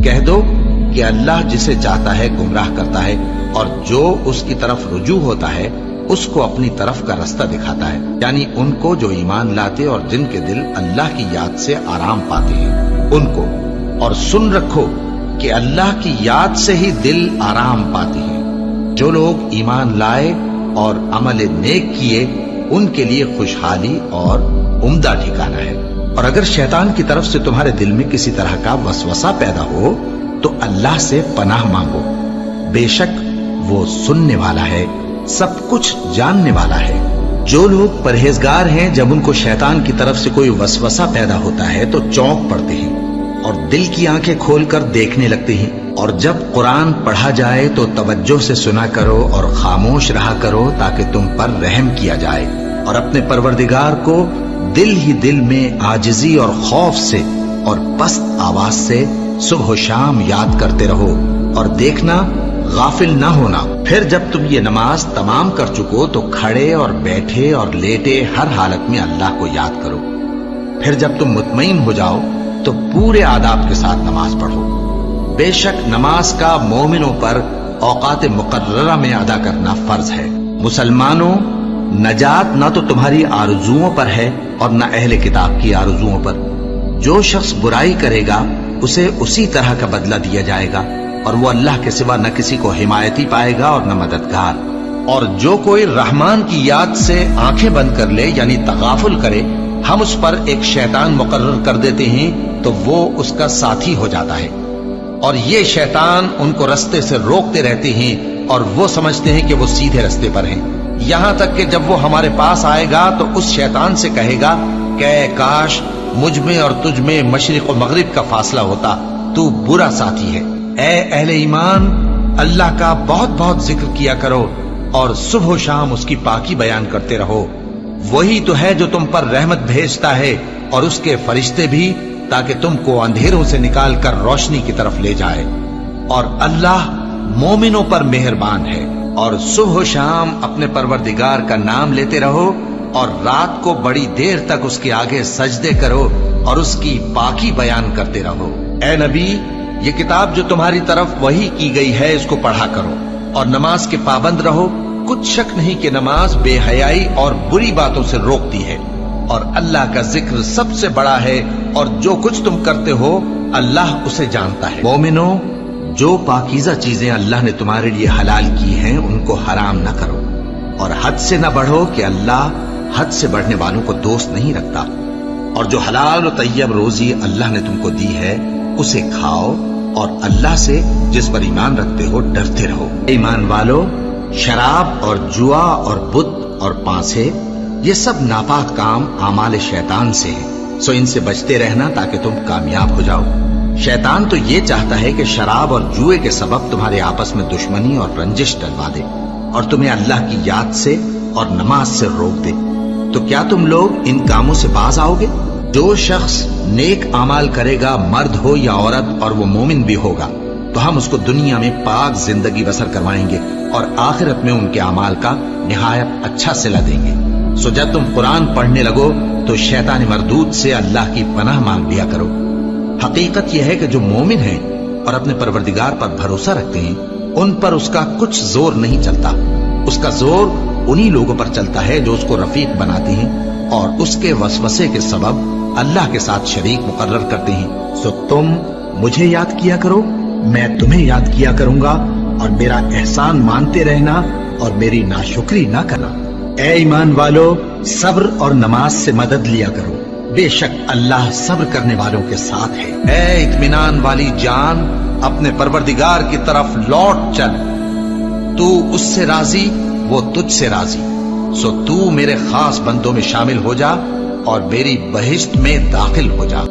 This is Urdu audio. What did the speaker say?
کہہ دو کہ اللہ جسے چاہتا ہے گمراہ کرتا ہے اور جو اس کی طرف رجوع ہوتا ہے اس کو اپنی طرف کا رستہ دکھاتا ہے، یعنی ان کو جو ایمان لاتے اور جن کے دل اللہ کی یاد سے آرام پاتے ہیں ان کو۔ اور سن رکھو کہ اللہ کی یاد سے ہی دل آرام پاتے ہیں۔ جو لوگ ایمان لائے اور عمل نیک کیے ان کے لیے خوشحالی اور عمدہ ٹھکانہ ہے۔ اور اگر شیطان کی طرف سے تمہارے دل میں کسی طرح کا وسوسہ پیدا ہو تو اللہ سے پناہ مانگو، بے شک وہ سننے والا ہے، سب کچھ جاننے والا ہے۔ جو لوگ پرہیزگار ہیں جب ان کو شیطان کی طرف سے کوئی وسوسہ پیدا ہوتا ہے تو چونک پڑتے ہیں اور دل کی آنکھیں کھول کر دیکھنے لگتے ہیں، اور جب قرآن پڑھا جائے تو توجہ سے سنا کرو اور خاموش رہا کرو تاکہ تم پر رحم کیا جائے، اور اپنے پروردگار کو دل ہی دل میں عاجزی اور خوف سے اور پست آواز سے صبح و شام یاد کرتے رہو، اور دیکھنا غافل نہ ہونا۔ پھر جب تم یہ نماز تمام کر چکو تو کھڑے اور بیٹھے اور لیٹے ہر حالت میں اللہ کو یاد کرو۔ پھر جب تم مطمئن ہو جاؤ تو پورے آداب کے ساتھ نماز پڑھو۔ بے شک نماز کا مومنوں پر اوقات مقررہ میں ادا کرنا فرض ہے۔ مسلمانوں، نجات نہ تو تمہاری آرزوؤں پر ہے اور نہ اہل کتاب کی آرزوؤں پر۔ جو شخص برائی کرے گا اسے اسی طرح کا بدلہ دیا جائے گا، اور وہ اللہ کے سوا نہ کسی کو حمایتی پائے گا اور نہ مددگار۔ اور جو کوئی رحمان کی یاد سے آنکھیں بند کر لے یعنی تغافل کرے، ہم اس پر ایک شیطان مقرر کر دیتے ہیں تو وہ اس کا ساتھی ہو جاتا ہے، اور یہ شیطان ان کو رستے سے روکتے رہتے ہیں اور وہ سمجھتے ہیں کہ وہ سیدھے رستے پر ہیں، یہاں تک کہ جب وہ ہمارے پاس آئے گا تو اس شیطان سے کہے گا کہ کاش مجھ میں اور تجھ میں مشرق و مغرب کا فاصلہ ہوتا، تو برا ساتھی ہے۔ اے اہل ایمان، اللہ کا بہت بہت ذکر کیا کرو اور صبح و شام اس کی پاکی بیان کرتے رہو۔ وہی تو ہے جو تم پر رحمت بھیجتا ہے اور اس کے فرشتے بھی، تاکہ تم کو اندھیروں سے نکال کر روشنی کی طرف لے جائے۔ اور اللہ مومنوں پر مہربان ہے۔ اور صبح و شام اپنے پروردگار کا نام لیتے رہو، اور رات کو بڑی دیر تک اس کے آگے سجدے کرو اور اس کی پاکی بیان کرتے رہو۔ اے نبی، یہ کتاب جو تمہاری طرف وحی کی گئی ہے اس کو پڑھا کرو اور نماز کے پابند رہو۔ کچھ شک نہیں کہ نماز بے حیائی اور بری باتوں سے روکتی ہے، اور اللہ کا ذکر سب سے بڑا ہے، اور جو کچھ تم کرتے ہو اللہ اسے جانتا ہے۔ مومنو، جو پاکیزہ چیزیں اللہ نے تمہارے لیے حلال کی ہیں ان کو حرام نہ کرو، اور حد سے نہ بڑھو کہ اللہ حد سے بڑھنے والوں کو دوست نہیں رکھتا، اور جو حلال و طیب روزی اللہ نے تم کو دی ہے اسے کھاؤ، اور اللہ سے جس پر ایمان رکھتے ہو ڈرتے رہو۔ ایمان والو، شراب اور جوا اور بت اور پانسے یہ سب ناپاک کام اعمال شیطان سے ہیں، سو ان سے بچتے رہنا تاکہ تم کامیاب ہو جاؤ۔ شیطان تو یہ چاہتا ہے کہ شراب اور جوئے کے سبب تمہارے آپس میں دشمنی اور رنجش ڈلوا دے اور تمہیں اللہ کی یاد سے اور نماز سے روک دے۔ تو کیا تم لوگ ان کاموں سے باز آؤ گے؟ جو شخص نیک اعمال کرے گا، مرد ہو یا عورت، اور وہ مومن بھی ہوگا، تو ہم اس کو دنیا میں پاک زندگی بسر کروائیں گے اور آخرت میں ان کے اعمال کا نہایت اچھا صلہ دیں گے۔ سو جب تم قرآن پڑھنے لگو تو شیطان مردود سے اللہ کی پناہ مانگ لیا کرو۔ حقیقت یہ ہے کہ جو مومن ہیں اور اپنے پروردگار پر بھروسہ رکھتے ہیں ان پر اس کا کچھ زور نہیں چلتا۔ اس کا زور انہی لوگوں پر چلتا ہے جو اس کو رفیق بناتے ہیں اور اس کے وسوسے کے سبب اللہ کے ساتھ شریک مقرر کرتے ہیں۔ سو تم مجھے یاد کیا کرو، میں تمہیں یاد کیا کروں گا، اور میرا احسان مانتے رہنا اور میری ناشکری نہ کرنا۔ اے ایمان والو، صبر اور نماز سے مدد لیا کرو، بے شک اللہ صبر کرنے والوں کے ساتھ ہے۔ اے اطمینان والی جان، اپنے پروردگار کی طرف لوٹ چل، تو اس سے راضی وہ تجھ سے راضی، سو تو میرے خاص بندوں میں شامل ہو جا اور میری بہشت میں داخل ہو جا۔